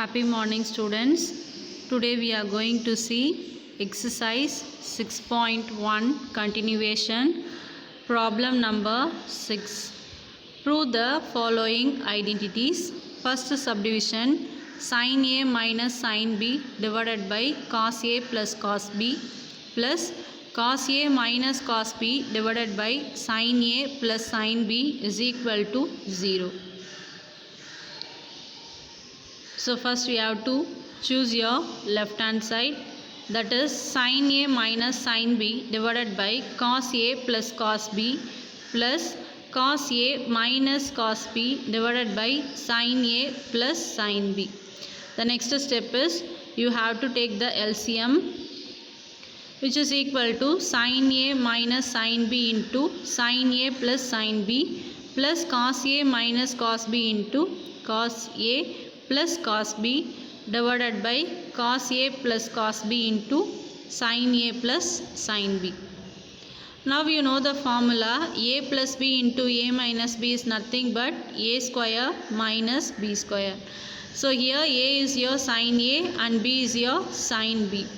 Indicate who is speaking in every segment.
Speaker 1: Happy morning, students. Today we are going to see exercise 6.1 continuation, problem number 6. Prove the following identities. First subdivision, sin A minus sin B divided by cos A plus cos B plus cos A minus cos B divided by sin A plus sin B is equal to 0. So first we have to choose your left hand side, that is sin A minus sin B divided by cos A plus cos B plus cos A minus cos B divided by sin A plus sin B. The next step is you have to take the LCM, which is equal to sin A minus sin B into sin A plus sin B plus cos A minus cos B into cos A plus cos B divided by cos A plus cos B into sin A plus sin B. Now you know the formula. A plus B into A minus B is nothing but A square minus B square. So here A is your sin A and B is your sin B.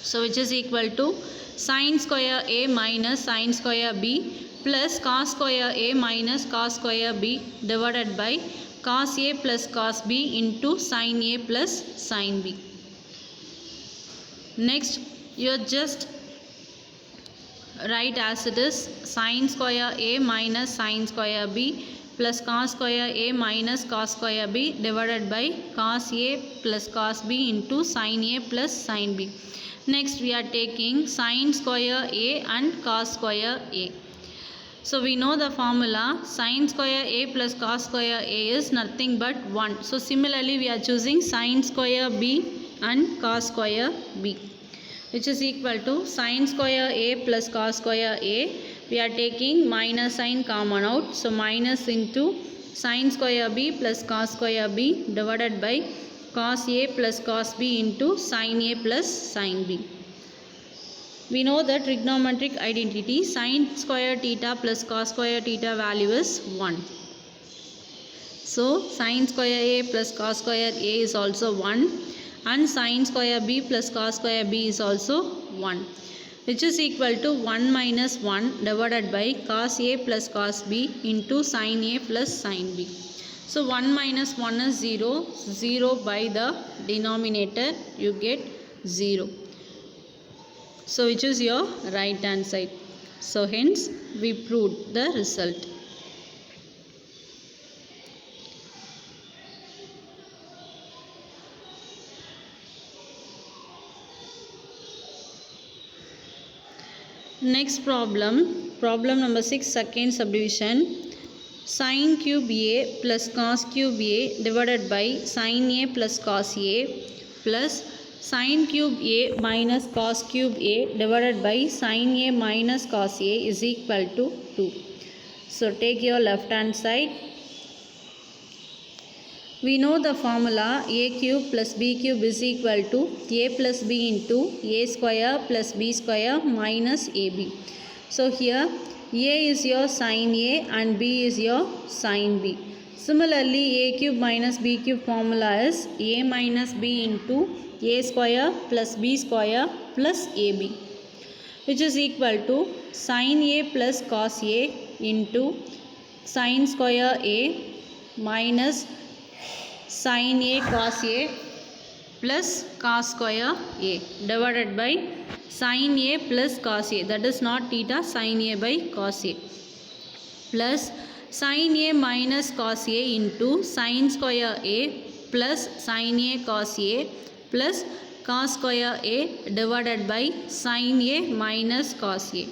Speaker 1: So which is equal to sin square A minus sin square B plus cos square A minus cos square B divided by cos A plus cos B into sin A plus sin B. Next you just write as it is sin square A minus sin square B plus cos square A minus cos square B divided by cos A plus cos B into sin A plus sin B. Next we are taking sin square A and cos square A. So we know the formula sin square A plus cos square A is nothing but 1. So similarly we are choosing sin square B and cos square B, which is equal to sin square A plus cos square A. We are taking minus sign common out. So minus into sin square B plus cos square B divided by cos A plus cos B into sin A plus sin B. We know the trigonometric identity sin square theta plus cos square theta value is 1. So sin square A plus cos square A is also 1 and sin square B plus cos square B is also 1, which is equal to 1 minus 1 divided by cos A plus cos B into sin A plus sin B. So 1 minus 1 is 0, 0 by the denominator you get 0. So which is your right hand side. So hence we proved the result. Next problem, problem number 6, second subdivision. Sin cube A plus cos cube A divided by sin A plus cos A plus sin cube A minus cos cube A divided by sin A minus cos A is equal to 2. So take your left hand side. We know the formula A cube plus B cube is equal to A plus B into A square plus B square minus AB. So here A is your sin A and B is your sin B. Similarly A cube minus B cube formula is A minus B into A square plus B square plus AB, which is equal to sin A plus cos A into sin square A minus sin A cos A plus cos square A divided by sin A plus cos A, that is not theta, sin A by cos A, plus sin A minus cos A into sin square A plus sin A cos A plus cos square A divided by sin A minus cos A.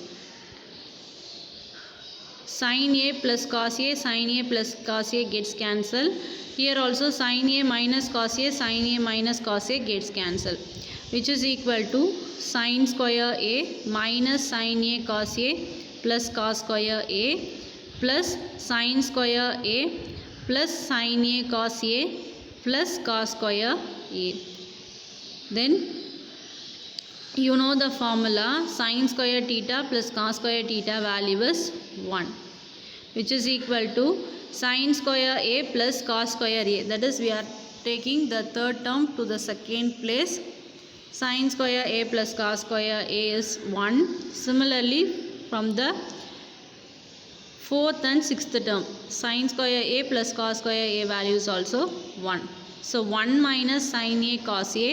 Speaker 1: Sin A plus cos A, sin A plus cos A gets cancelled. Here also sin A minus cos A, sin A minus cos A gets cancelled, which is equal to sin square A minus sin A cos A plus cos square A plus sin square A plus sin A cos A plus cos square A. Then you know the formula sin square theta plus cos square theta value is 1, which is equal to sin square A plus cos square A. That is we are taking the third term to the second place. Sin square a plus cos square a is 1. Similarly, from the fourth and sixth term, sin square a plus cos square a value is also 1. So 1 minus sin a cos a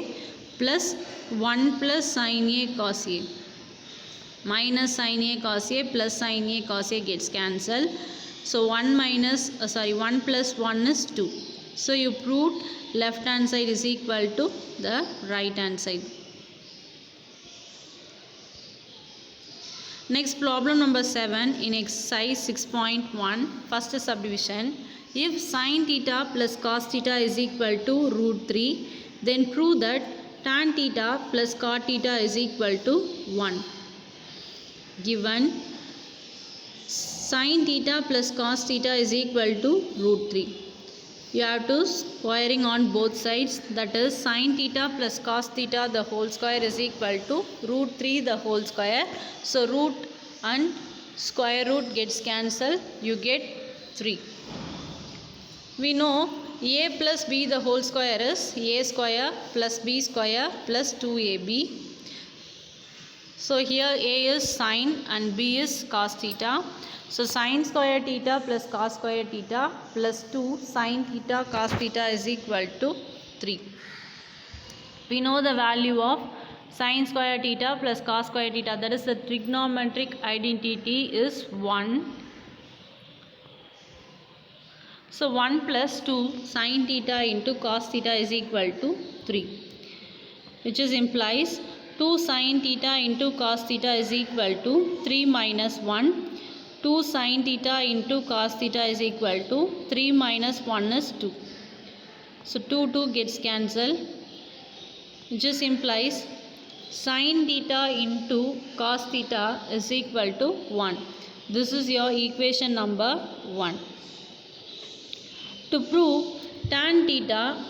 Speaker 1: plus 1 plus sin a cos a minus sin a cos a plus sin a cos a gets cancelled. So 1 plus 1 is 2. So you proved left hand side is equal to the right hand side. Next, problem number 7 in exercise 6.1, first subdivision. If sin theta plus cos theta is equal to root 3, then prove that tan theta plus cot theta is equal to 1. Given sin theta plus cos theta is equal to root 3. You have to squaring on both sides, that is sin theta plus cos theta the whole square is equal to root 3 the whole square. So root and square root gets cancelled, you get 3. We know a plus b the whole square is a square plus b square plus 2ab. So here a is sin and b is cos theta. So sin square theta plus cos square theta plus 2 sin theta cos theta is equal to 3. We know the value of sin square theta plus cos square theta, that is the trigonometric identity is 1. So 1 plus 2 sin theta into cos theta is equal to 3, which is implies 2 sin theta into cos theta is equal to 3 minus 1. 2 sin theta into cos theta is equal to 3 minus 1 is 2. So 2 gets cancelled, which just implies sin theta into cos theta is equal to 1. This is your equation number 1. To prove tan theta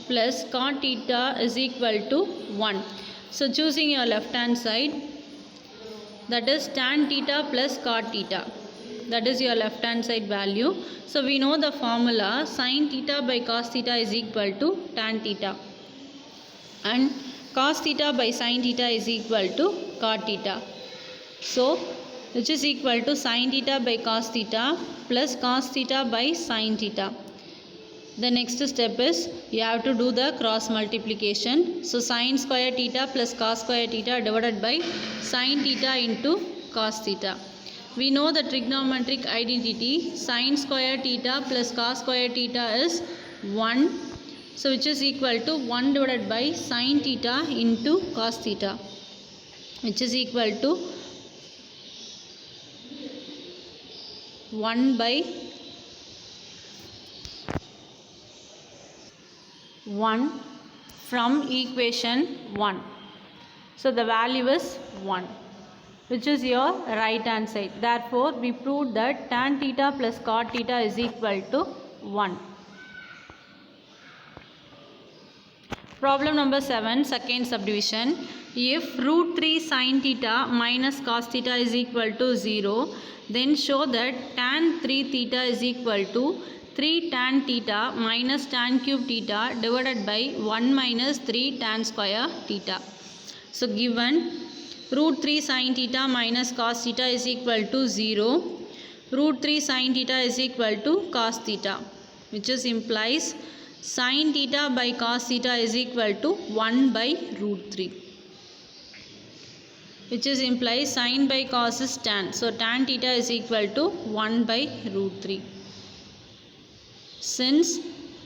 Speaker 1: plus cot theta is equal to 1. So choosing your left hand side, that is tan theta plus cot theta. That is your left hand side value. So we know the formula, sin theta by cos theta is equal to tan theta, and cos theta by sin theta is equal to cot theta. So which is equal to sin theta by cos theta plus cos theta by sin theta. The next step is you have to do the cross multiplication. So sin square theta plus cos square theta divided by sin theta into cos theta. We know the trigonometric identity, sin square theta plus cos square theta is 1. So which is equal to 1 divided by sin theta into cos theta, which is equal to 1 by 1 from equation 1. So the value is 1, which is your right hand side. Therefore, we proved that tan theta plus cot theta is equal to 1. Problem number 7, second subdivision. If root 3 sin theta minus cos theta is equal to 0, then show that tan 3 theta is equal to 3 tan theta minus tan cube theta divided by 1 minus 3 tan square theta. So given root 3 sin theta minus cos theta is equal to 0, root 3 sin theta is equal to cos theta, which is implies sin theta by cos theta is equal to 1 by root 3, which is implies sin by cos is tan. So tan theta is equal to 1 by root 3. Since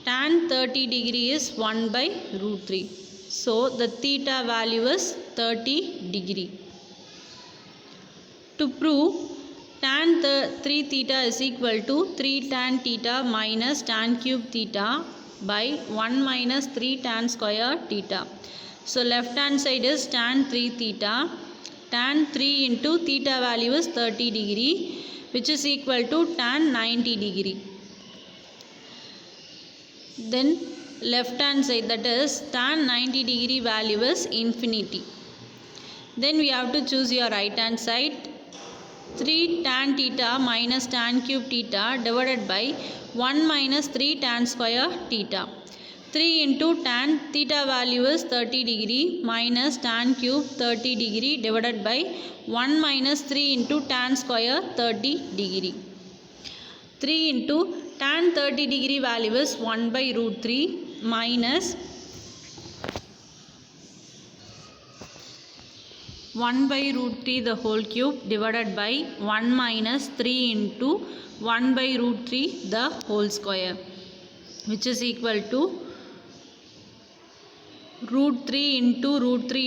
Speaker 1: tan 30 degree is 1 by root 3. So the theta value is 30 degree. To prove tan 3 theta is equal to 3 tan theta minus tan cube theta by 1 minus 3 tan square theta. So left hand side is tan 3 theta. Tan 3 into theta value is 30 degree, which is equal to tan 90 degree. Then left hand side, that is tan 90 degree value is infinity. Then we have to choose your right hand side. 3 tan theta minus tan cube theta divided by 1 minus 3 tan square theta. 3 into tan theta value is 30 degree minus tan cube 30 degree divided by 1 minus 3 into tan square 30 degree. 3 into tan 30 degree value is 1 by root 3 minus 1 by root 3 the whole cube divided by 1 minus 3 into 1 by root 3 the whole square, which is equal to root 3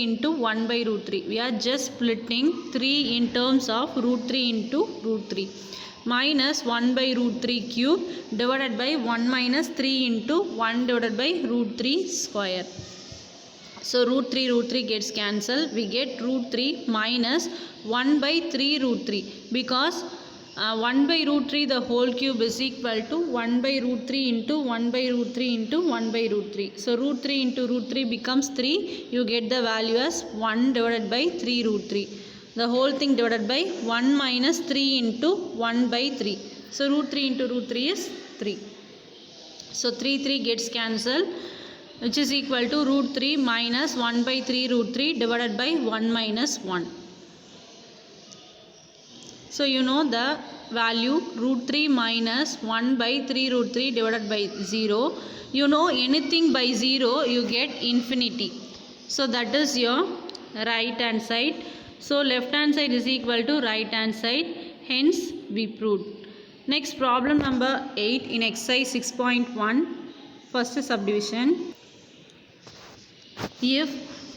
Speaker 1: into 1 by root 3. We are just splitting 3 in terms of root 3 into root 3 minus 1 by root 3 cube divided by 1 minus 3 into 1 divided by root 3 square. So root 3 gets cancelled. We get root 3 minus 1 by 3 root 3 because 1 by root 3 the whole cube is equal to 1 by root 3 into 1 by root 3 into 1 by root 3. So root 3 into root 3 becomes 3. You get the value as 1 divided by 3 root 3. The whole thing divided by 1 minus 3 into 1 by 3. So root 3 into root 3 is 3. So 3 gets cancelled, which is equal to root 3 minus 1 by 3 root 3 divided by 1 minus 1. So you know the value root 3 minus 1 by 3 root 3 divided by 0. You know anything by 0 you get infinity. So that is your right hand side. So left hand side is equal to right hand side. Hence we proved. Next problem number 8 in exercise 6.1, first subdivision. If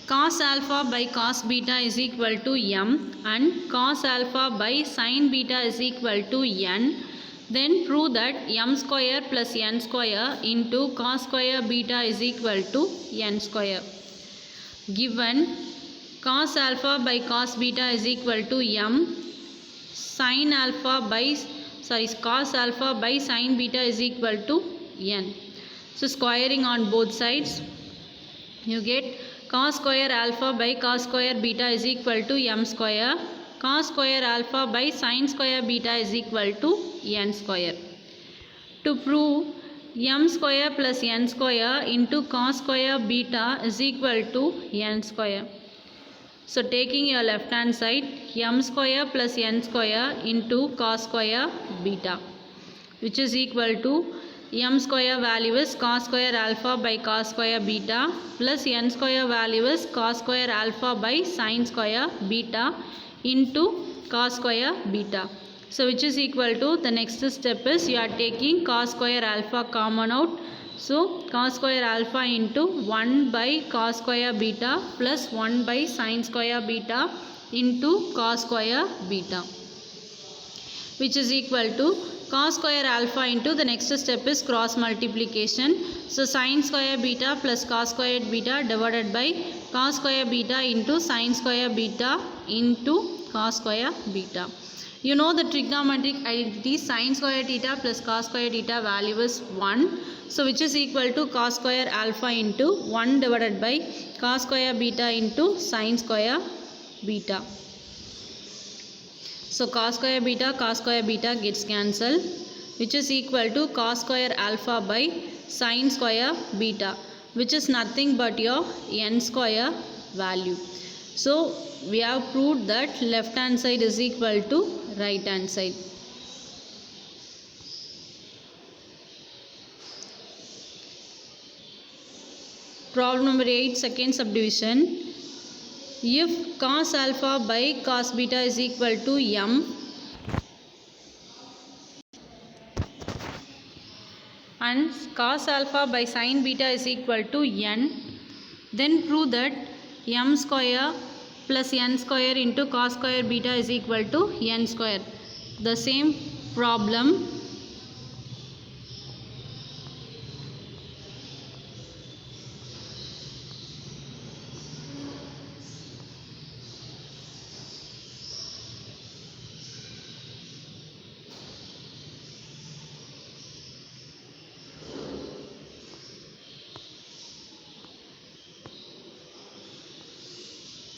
Speaker 1: cos alpha by cos beta is equal to m and cos alpha by sin beta is equal to n, then prove that m square plus n square into cos square beta is equal to n square. Given cos alpha by cos beta is equal to m, cos alpha by sin beta is equal to n. So squaring on both sides, you get cos square alpha by cos square beta is equal to m square. Cos square alpha by sin square beta is equal to n square. To prove m square plus n square into cos square beta is equal to n square. So taking your left hand side, m square plus n square into cos square beta, which is equal to m square value is cos square alpha by cos square beta plus n square value is cos square alpha by sin square beta into cos square beta. So which is equal to, the next step is you are taking cos square alpha common out. So cos square alpha into 1 by cos square beta plus 1 by sin square beta into cos square beta, which is equal to cos square alpha into, the next step is cross multiplication. So sin square beta plus cos square beta divided by cos square beta into sin square beta into cos square beta. You know the trigonometric identity, sin square theta plus cos square theta value is 1. So which is equal to cos square alpha into 1 divided by cos square beta into sin square beta. So cos square beta gets cancelled, which is equal to cos square alpha by sin square beta, which is nothing but your n square value. So we have proved that left hand side is equal to right hand side. Problem number 8, second subdivision. If cos alpha by cos beta is equal to m and cos alpha by sin beta is equal to n, then prove that m square plus n square into cos square beta is equal to n square. The same problem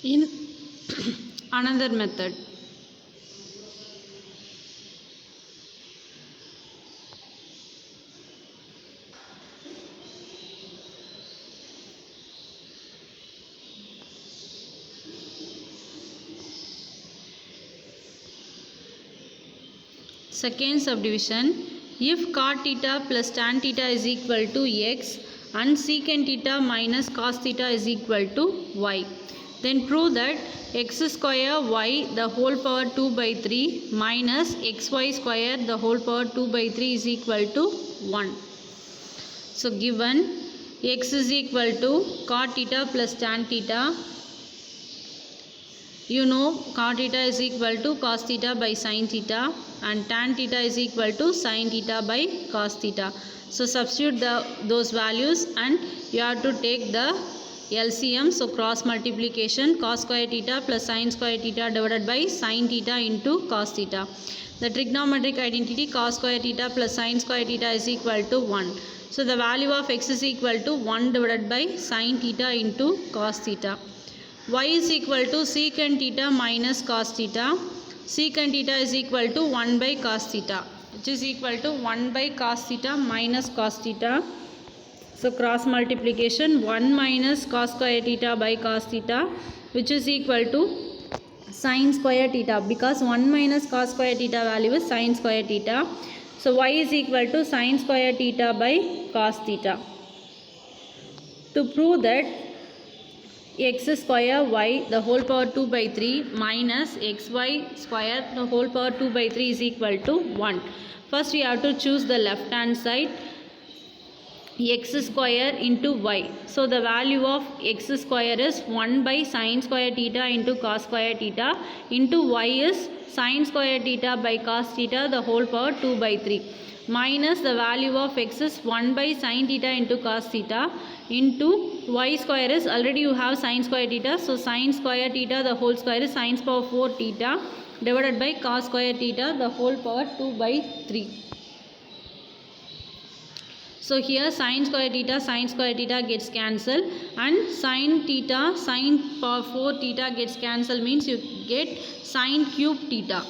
Speaker 1: in another method. Second subdivision, if cot theta plus tan theta is equal to x and secant theta minus cos theta is equal to y, then prove that x square y the whole power 2 by 3 minus xy square the whole power 2 by 3 is equal to 1. So given x is equal to cot theta plus tan theta, you know cot theta is equal to cos theta by sin theta and tan theta is equal to sin theta by cos theta. So substitute those values and you have to take the LCM. So cross multiplication, cos square theta plus sin square theta divided by sin theta into cos theta. The trigonometric identity cos square theta plus sin square theta is equal to 1. So the value of x is equal to 1 divided by sin theta into cos theta. Y is equal to secant theta minus cos theta. Secant theta is equal to 1 by cos theta, which is equal to 1 by cos theta minus cos theta. So cross multiplication, 1 minus cos square theta by cos theta, which is equal to sin square theta, because 1 minus cos square theta value is sin square theta. So y is equal to sin square theta by cos theta. To prove that x square y the whole power 2 by 3 minus xy square the whole power 2 by 3 is equal to 1. First we have to choose the left hand side, x square into y. So the value of x square is 1 by sin square theta into cos square theta into y is sin square theta by cos theta the whole power 2 by 3 minus the value of x is 1 by sin theta into cos theta into y square is already you have sin square theta. So sin square theta the whole square is sin power 4 theta divided by cos square theta the whole power 2 by 3. So here sin square theta gets cancelled and sin theta sin power 4 theta gets cancelled, means you get sin cube theta.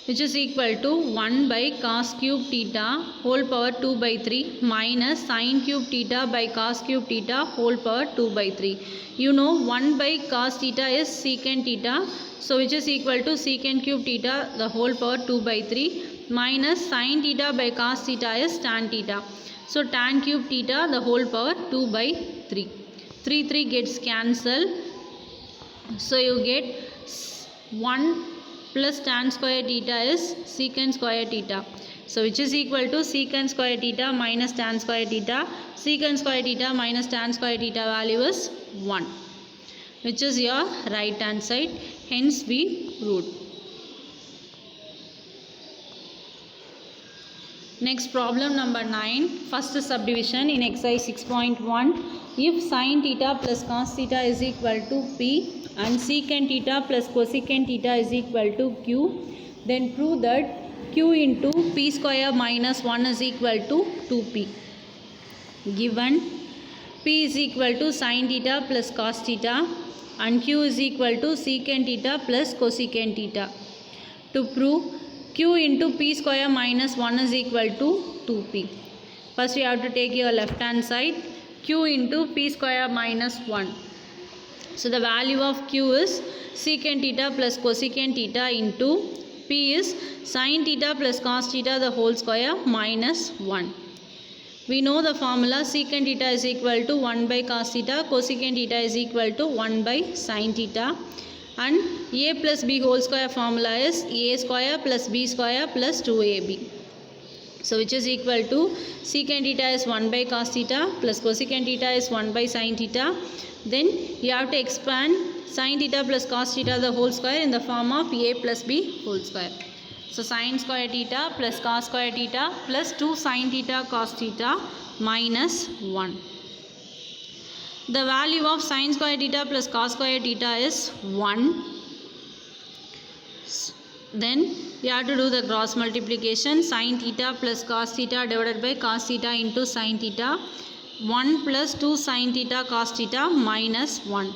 Speaker 1: Which is equal to 1 by cos cube theta whole power 2 by 3 minus sin cube theta by cos cube theta whole power 2 by 3. You know 1 by cos theta is secant theta. So which is equal to secant cube theta the whole power 2 by 3 minus sin theta by cos theta is tan theta. So tan cube theta the whole power 2 by 3. 3 gets cancelled. So you get 1 plus tan square theta is secant square theta. So which is equal to secant square theta minus tan square theta. Secant square theta minus tan square theta value is 1, which is your right hand side. Hence we proved. Next problem number 9. First subdivision in exercise 6.1. If sin theta plus cos theta is equal to P and secant theta plus cosecant theta is equal to Q, then prove that Q into P square minus 1 is equal to 2P. Given P is equal to sin theta plus cos theta and Q is equal to secant theta plus cosecant theta. To prove Q into P square minus 1 is equal to 2P. First you have to take your left hand side, Q into P square minus 1. So the value of Q is secant theta plus cosecant theta into P is sin theta plus cos theta the whole square minus 1. We know the formula, secant theta is equal to 1 by cos theta, cosecant theta is equal to 1 by sin theta, and A plus B whole square formula is A square plus B square plus 2AB. So which is equal to secant theta is 1 by cos theta plus cosecant theta is 1 by sin theta. Then you have to expand sin theta plus cos theta the whole square in the form of A plus B whole square. So sin square theta plus cos square theta plus 2 sin theta cos theta minus 1. The value of sin square theta plus cos square theta is 1. Then you have to do the cross multiplication, sin theta plus cos theta divided by cos theta into sin theta. 1 plus 2 sin theta cos theta minus 1.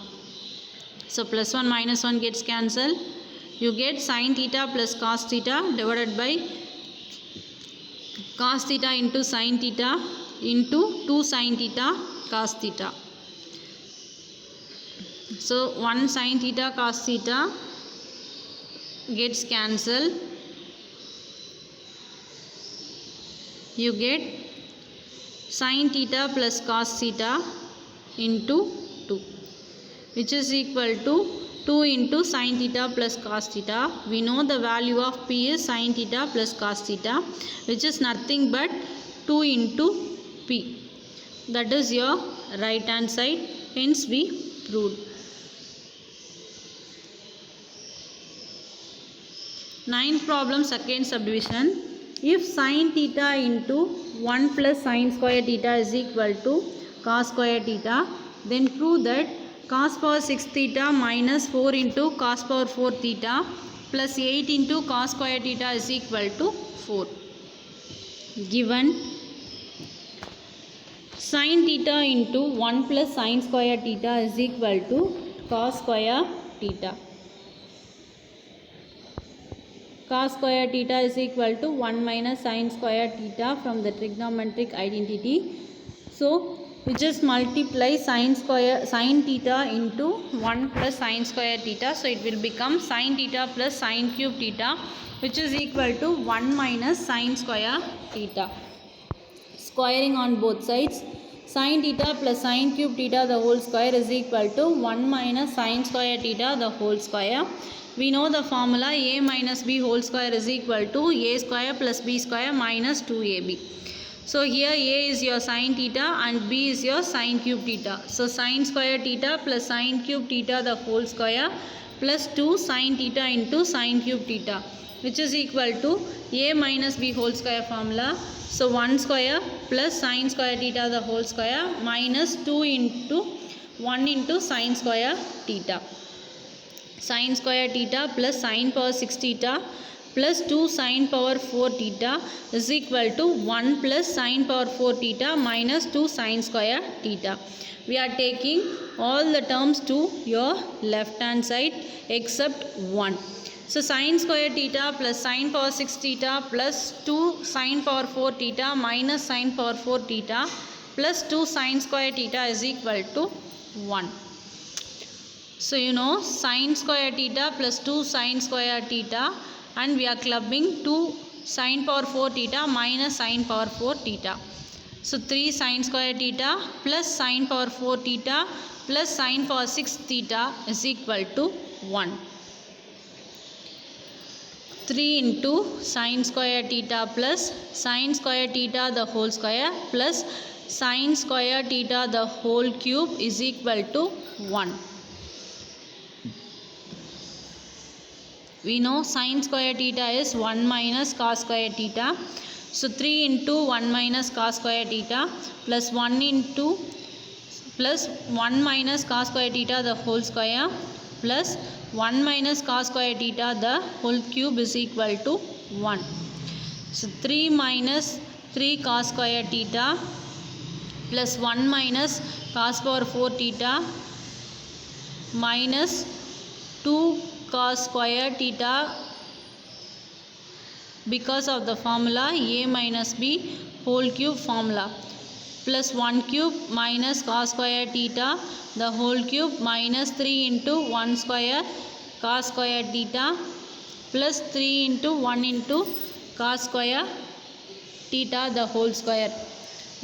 Speaker 1: So plus 1 minus 1 gets cancelled. You get sin theta plus cos theta divided by cos theta into sin theta into 2 sin theta cos theta. So 1 sin theta cos theta gets cancelled. You get sin theta plus cos theta into 2, which is equal to 2 into sin theta plus cos theta. We know the value of P is sin theta plus cos theta, which is nothing but 2 into P. That is your right hand side. Hence we proved. Ninth problem, second subdivision. If sin theta into 1 plus sin square theta is equal to cos square theta, then prove that cos power 6 theta minus 4 into cos power 4 theta plus 8 into cos square theta is equal to 4. Given sin theta into 1 plus sin square theta is equal to cos square theta. Cos square theta is equal to 1 minus sin square theta from the trigonometric identity. So we just multiply sin theta into 1 plus sin square theta. So it will become sin theta plus sin cube theta, which is equal to 1 minus sin square theta. Squaring on both sides, sin theta plus sin cube theta the whole square is equal to 1 minus sin square theta the whole square. We know the formula a minus b whole square is equal to a square plus b square minus 2ab. So here a is your sin theta and b is your sin cube theta. So sin square theta plus sin cube theta the whole square plus 2 sin theta into sin cube theta, which is equal to a minus b whole square formula. So 1 square plus sin square theta the whole square minus 2 into 1 into sin square theta. Sin square theta plus sin power 6 theta plus 2 sin power 4 theta is equal to 1 plus sin power 4 theta minus 2 sin square theta. We are taking all the terms to your left hand side except 1. So sin square theta plus sin power 6 theta plus 2 sin power 4 theta minus sin power 4 theta plus 2 sin square theta is equal to 1. So you know sin square theta plus 2 sin square theta, and we are clubbing 2 sin power 4 theta minus sin power 4 theta. So 3 sin square theta plus sin power 4 theta plus sin power 6 theta is equal to 1. 3 into sin square theta plus sin square theta the whole square plus sin square theta the whole cube is equal to 1. We know sin square theta is 1 minus cos square theta. So 3 into 1 minus cos square theta plus 1 into plus 1 minus cos square theta the whole square plus 1 minus cos square theta the whole cube is equal to 1. So 3 minus 3 cos square theta plus 1 minus cos power 4 theta minus 2 cos square theta because of the formula a minus b whole cube formula plus 1 cube minus cos square theta the whole cube minus 3 into 1 square cos square theta plus 3 into 1 into cos square theta the whole square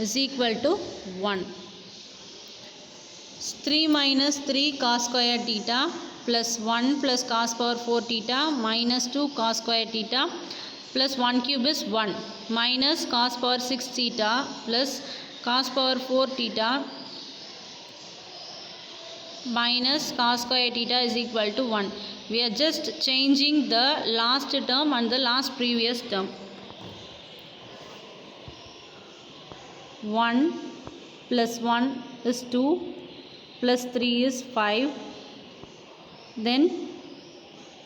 Speaker 1: is equal to 1. 3 minus 3 cos square theta plus 1 plus cos power 4 theta minus 2 cos square theta plus 1 cube is 1 minus cos power 6 theta plus cos power 4 theta minus cos square theta is equal to 1. We are just changing the last term and the last previous term. 1 plus 1 is 2 plus 3 is 5. Then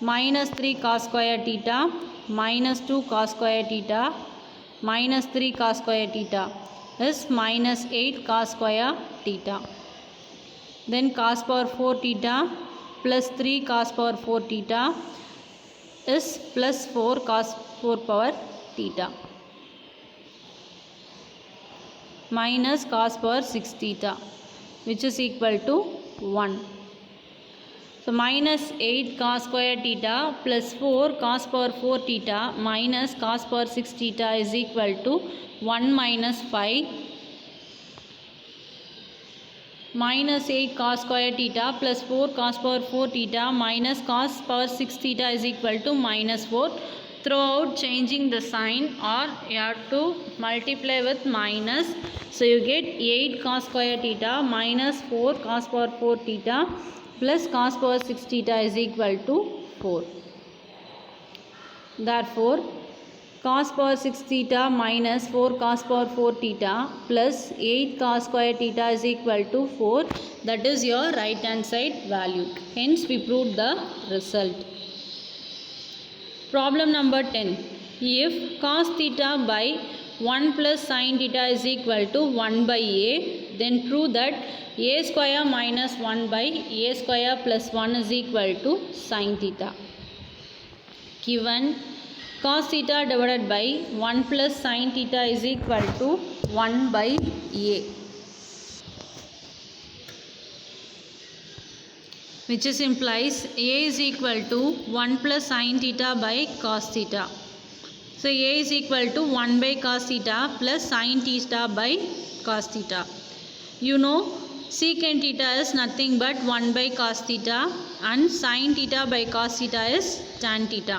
Speaker 1: minus 3 cos square theta minus 2 cos square theta minus 3 cos square theta is minus 8 cos square theta. Then cos power 4 theta plus 3 cos power 4 theta is plus 4 cos 4 power theta minus cos power 6 theta, which is equal to 1. So minus 8 cos square theta plus 4 cos power 4 theta minus cos power 6 theta is equal to 1 minus 5 minus 8 cos square theta plus 4 cos power 4 theta minus cos power 6 theta is equal to minus 4. Throughout changing the sign, or you have to multiply with minus. So you get 8 cos square theta minus 4 cos power 4 theta plus cos power 6 theta is equal to 4. Therefore, cos power 6 theta minus 4 cos power 4 theta plus 8 cos square theta is equal to 4. That is your right hand side value. Hence, we proved the result. Problem number 10. If cos theta by 1 plus sin theta is equal to 1 by a, then prove that a square minus 1 by a square plus 1 is equal to sin theta. Given cos theta divided by 1 plus sin theta is equal to 1 by a, which is implies a is equal to 1 plus sin theta by cos theta. So a is equal to 1 by cos theta plus sin theta by cos theta. You know secant theta is nothing but 1 by cos theta and sin theta by cos theta is tan theta,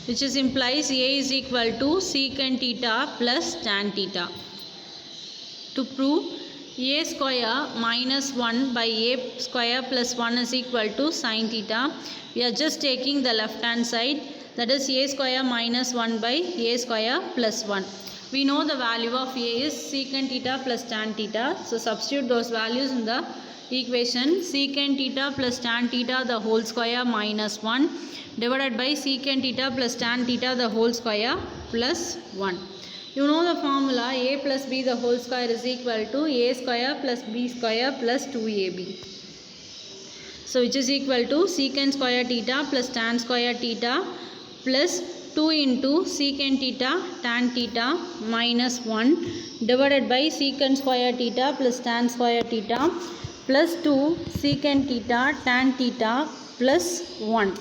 Speaker 1: which is implies a is equal to secant theta plus tan theta. To prove a square minus 1 by a square plus 1 is equal to sin theta, we are just taking the left hand side, that is a square minus 1 by a square plus 1. We know the value of a is secant theta plus tan theta. So substitute those values in the equation. Secant theta plus tan theta the whole square minus 1 divided by secant theta plus tan theta the whole square plus 1. You know the formula, a plus b the whole square is equal to a square plus b square plus 2ab. So which is equal to secant square theta plus tan square theta plus 2 into secant theta tan theta minus 1 divided by secant square theta plus tan square theta plus 2 secant theta tan theta plus 1.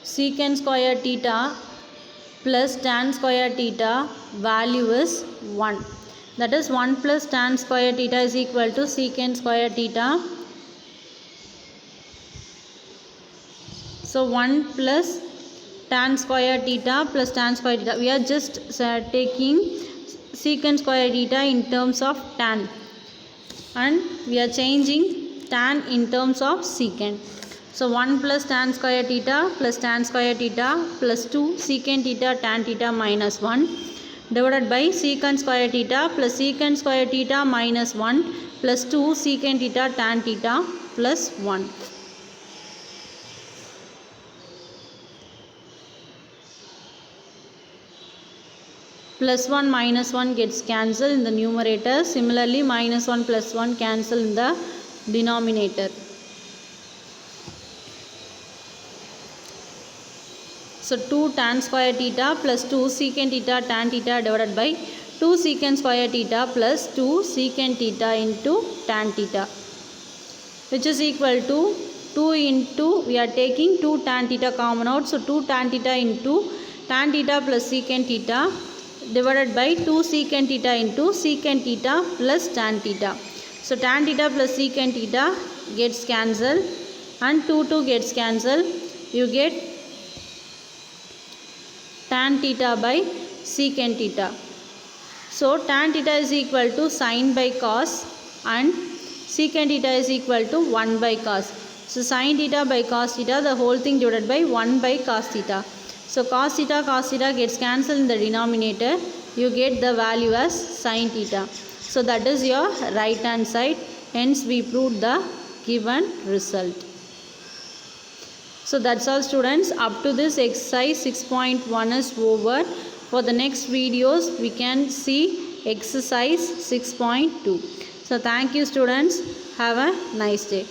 Speaker 1: Secant square theta plus tan square theta value is 1. That is 1 plus tan square theta is equal to secant square theta. So 1 plus tan square theta plus tan square theta. We are just taking secant square theta in terms of tan, and we are changing tan in terms of secant. So 1 plus tan square theta plus tan square theta plus 2 secant theta tan theta minus 1 divided by secant square theta plus secant square theta minus 1 plus 2 secant theta tan theta plus 1. Plus 1 minus 1 gets cancelled in the numerator. Similarly, minus 1 plus 1 cancel in the denominator. So 2 tan square theta plus 2 secant theta tan theta divided by 2 secant square theta plus 2 secant theta into tan theta, which is equal to 2 into, we are taking 2 tan theta common out. So 2 tan theta into tan theta plus secant theta divided by 2 secant theta into secant theta plus tan theta. So tan theta plus secant theta gets cancelled and 2 gets cancelled. You get tan theta by secant theta. So tan theta is equal to sin by cos and secant theta is equal to 1 by cos. So sin theta by cos theta, the whole thing divided by 1 by cos theta. So cos theta gets cancelled in the denominator. You get the value as sin theta. So that is your right hand side. Hence we proved the given result. So that's all students. Up to this exercise 6.1 is over. For the next videos we can see exercise 6.2. So thank you students. Have a nice day.